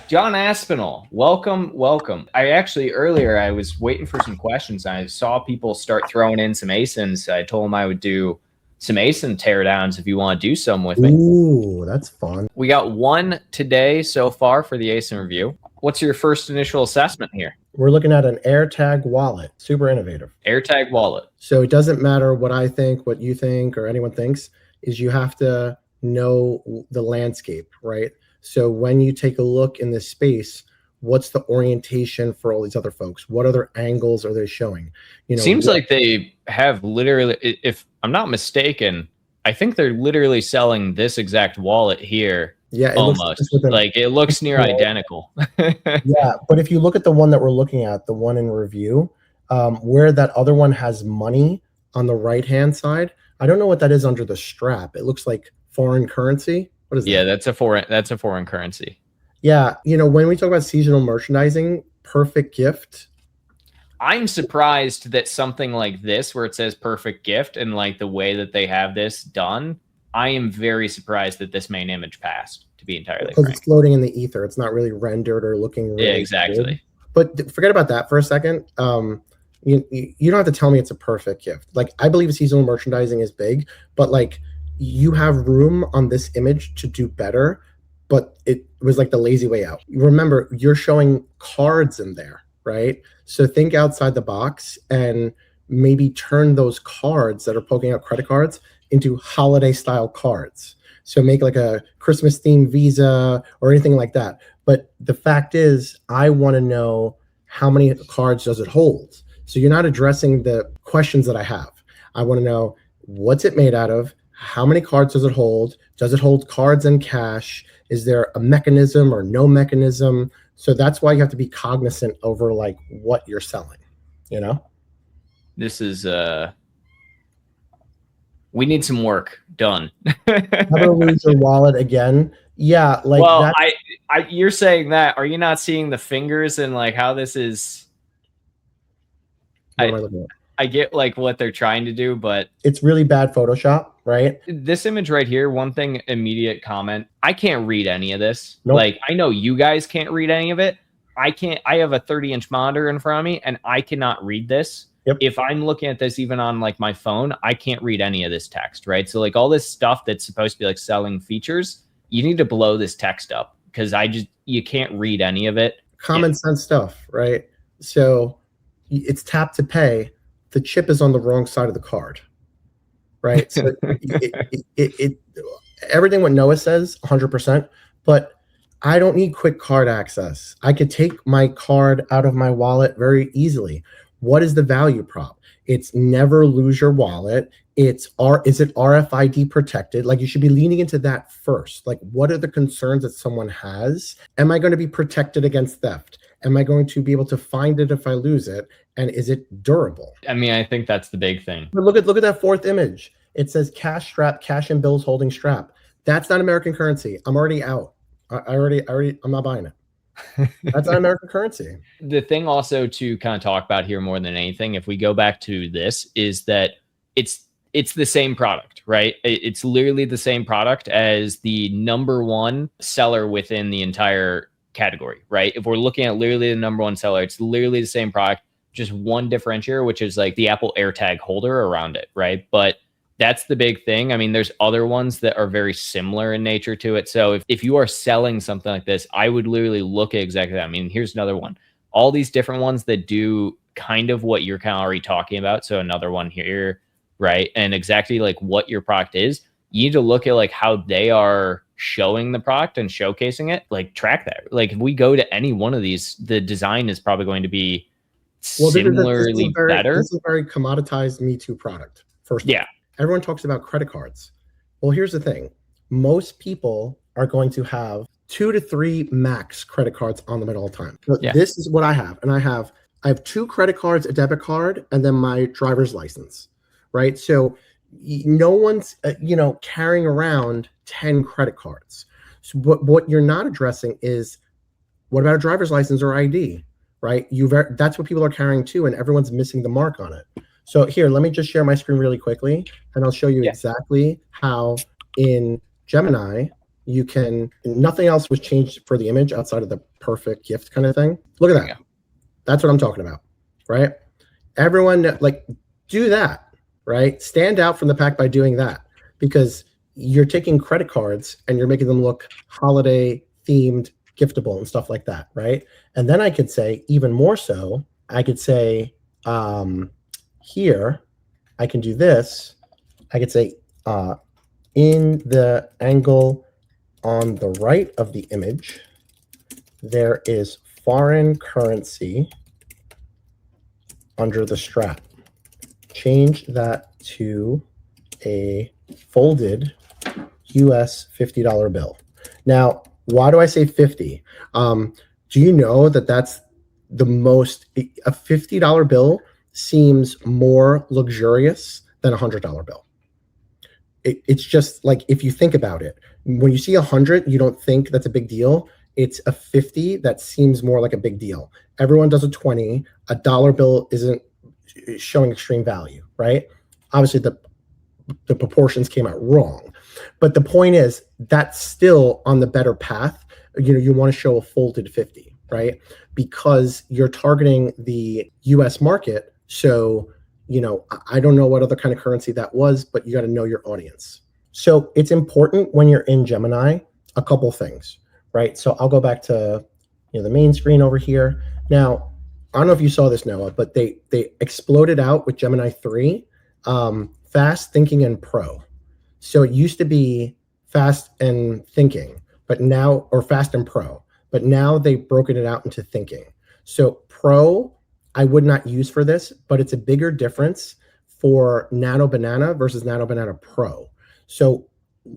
John Aspinall, welcome. Earlier I was waiting for some questions. I saw people start throwing in some ASINs. I told them I would do some ASIN teardowns if you want to do some with me. Ooh, that's fun. We got one today so far for the ASIN review. What's your first initial assessment here? We're looking at an AirTag wallet, super innovative. AirTag wallet. So it doesn't matter what I think, what you think, or anyone thinks, is you have to know the landscape, right? So when you take a look in this space, what's the orientation for all these other folks? What other angles are they showing? Seems like they have literally, if I'm not mistaken, I think they're literally selling this exact wallet here. Yeah, it looks near identical. Yeah, but if you look at the one that we're looking at, the one in review, where that other one has money on the right-hand side, I don't know what that is under the strap. It looks like foreign currency. What is that? Yeah, that's a foreign currency. Yeah, when we talk about seasonal merchandising, perfect gift. I'm surprised that something like this, where it says perfect gift, and like the way that they have this done, I am very surprised that this main image passed, to be entirely frank. Because it's floating in the ether. It's not really rendered or looking really exactly good. But forget about that for a second. You don't have to tell me it's a perfect gift. Like, I believe seasonal merchandising is big, but like, you have room on this image to do better, but it was like the lazy way out. Remember, you're showing cards in there, right? So think outside the box and maybe turn those cards that are poking out credit cards into holiday style cards. So make like a Christmas themed Visa or anything like that. But the fact is, I want to know how many cards does it hold? So you're not addressing the questions that I have. I want to know, what's it made out of? How many cards does it hold? Does it hold cards and cash? Is there a mechanism or no mechanism? So that's why you have to be cognizant over like what you're selling, This is we need some work done. Never lose your wallet again. Yeah, like, well, you're saying that. Are you not seeing the fingers and like how this is? I get like what they're trying to do, but it's really bad Photoshop, right? This image right here, one thing, immediate comment, I can't read any of this. Nope. Like, I know you guys can't read any of it. I have a 30-inch monitor in front of me and I cannot read this. Yep. If I'm looking at this even on like my phone, I can't read any of this text, right? So like all this stuff that's supposed to be like selling features, you need to blow this text up because you can't read any of it. Common sense stuff, right? So it's tap to pay. The chip is on the wrong side of the card, right? So everything what Noah says, 100%, but I don't need quick card access. I could take my card out of my wallet very easily. What is the value prop? It's never lose your wallet. Is it RFID protected? Like, you should be leaning into that first. Like, what are the concerns that someone has? Am I going to be protected against theft? Am I going to be able to find it if I lose it? And is it durable? I mean, I think that's the big thing. But look at that fourth image. It says cash strap, cash and bills holding strap. That's not American currency. I'm already out. I'm not buying it. That's not American currency. The thing also to kind of talk about here more than anything, if we go back to this, is that it's the same product, right? It's literally the same product as the #1 seller within the entire category, right? If we're looking at literally the #1 seller, it's literally the same product, just one differentiator, which is like the Apple AirTag holder around it, right? But that's the big thing. I mean, there's other ones that are very similar in nature to it. So if you are selling something like this, I would literally look at exactly that. I mean, here's another one. All these different ones that do kind of what you're kind of already talking about. So another one here, right? And exactly like what your product is. You need to look at like how they are showing the product and showcasing it. Like, track that. Like, if we go to any one of these, the design is probably going to be similarly better. This is a very commoditized Me Too product. First, yeah. Everyone talks about credit cards. Well, here's the thing. Most people are going to have 2 to 3 max credit cards on them at all times. So This is what I have. And I have 2 credit cards, a debit card, and then my driver's license, right? So no one's, carrying around 10 credit cards. So what you're not addressing is, what about a driver's license or ID, right? That's what people are carrying too, and everyone's missing the mark on it. So here, let me just share my screen really quickly, and I'll show you exactly how in Gemini nothing else was changed for the image outside of the perfect gift kind of thing. Look at that. Yeah. That's what I'm talking about, right? Everyone, like, do that, right? Stand out from the pack by doing that, because you're taking credit cards and you're making them look holiday themed, giftable and stuff like that, right? And then I could say, even more so, I could say, here, I can do this. I could say, in the angle on the right of the image, there is foreign currency under the strap. Change that to a folded US $50 bill. Now, why do I say 50? Do you know that that's the most, a $50 bill seems more luxurious than a $100 bill. It's just like, if you think about it, when you see 100, you don't think that's a big deal. It's a 50 that seems more like a big deal. Everyone does a 20. A dollar bill isn't showing extreme value, right? Obviously, the proportions came out wrong. But the point is, that's still on the better path. You want to show a folded 50, right? Because you're targeting the US market. So, I don't know what other kind of currency that was, but you got to know your audience. So it's important when you're in Gemini, a couple things, right? So I'll go back to the main screen over here. Now, I don't know if you saw this, Noah, but they exploded out with Gemini 3, fast thinking and pro. So it used to be fast and thinking, but now, or fast and pro, but now they've broken it out into thinking. So pro, I would not use for this, but it's a bigger difference for Nano Banana versus Nano Banana Pro. So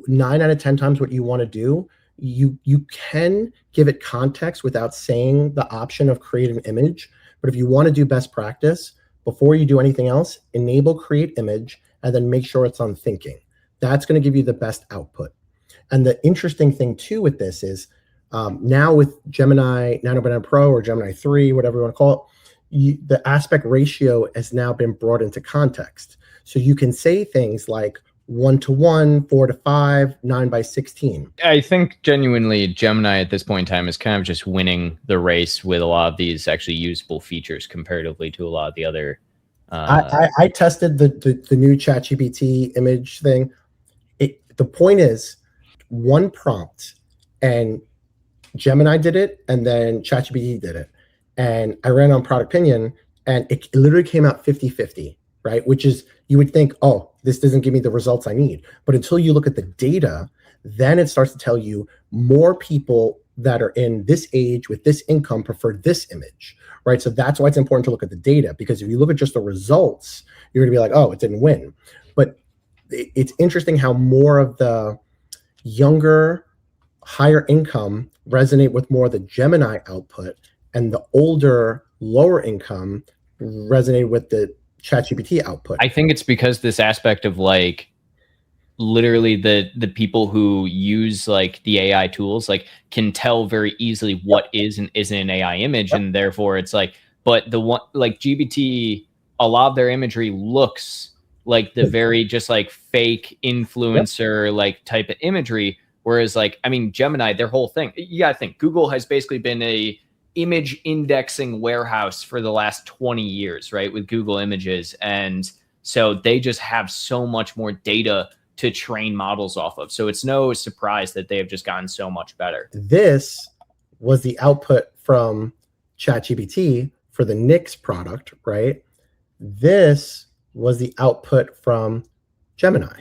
9 out of 10 times what you want to do, you can give it context without saying the option of create an image. But if you want to do best practice, before you do anything else, enable create image and then make sure it's on thinking. That's going to give you the best output. And the interesting thing too with this is now with Gemini, Nano Banana Pro or Gemini 3, whatever you want to call it, the aspect ratio has now been brought into context. So you can say things like 1:1, 4:5, 9:16. I think genuinely Gemini at this point in time is kind of just winning the race with a lot of these actually usable features comparatively to a lot of the other. I tested the new ChatGPT image thing. The point is, one prompt, and Gemini did it, and then ChatGPT did it. And I ran on Product Opinion, and it literally came out 50-50, right? Which is, you would think, oh, this doesn't give me the results I need. But until you look at the data, then it starts to tell you more people that are in this age with this income prefer this image, right? So that's why it's important to look at the data, because if you look at just the results, you're going to be like, oh, it didn't win. But it's interesting how more of the younger, higher income resonate with more of the Gemini output, and the older, lower income resonated with the ChatGPT output. I think it's because this aspect of like literally the people who use like the AI tools like can tell very easily what is and isn't an AI image, and therefore it's like, but the one like GBT, a lot of their imagery looks like the very just like fake influencer like type of imagery, whereas like, I mean, Gemini, their whole thing, you gotta think Google has basically been a image indexing warehouse for the last 20 years, right? With Google Images. And so they just have so much more data to train models off of. So it's no surprise that they have just gotten so much better. This was the output from ChatGPT for the Nix product, right? This was the output from Gemini.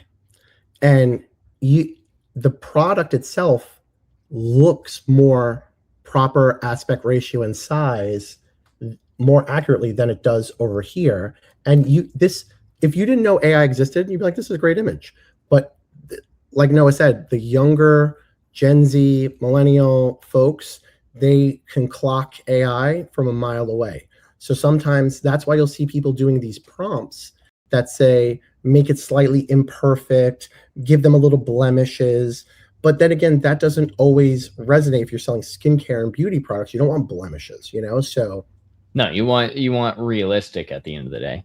And the product itself looks more proper aspect ratio and size more accurately than it does over here. And if you didn't know AI existed, you'd be like, this is a great image. But like Noah said, the younger Gen Z, millennial folks, they can clock AI from a mile away. So sometimes that's why you'll see people doing these prompts that say, make it slightly imperfect, give them a little blemishes. But then again, that doesn't always resonate if you're selling skincare and beauty products. You don't want blemishes, So no, you want realistic at the end of the day.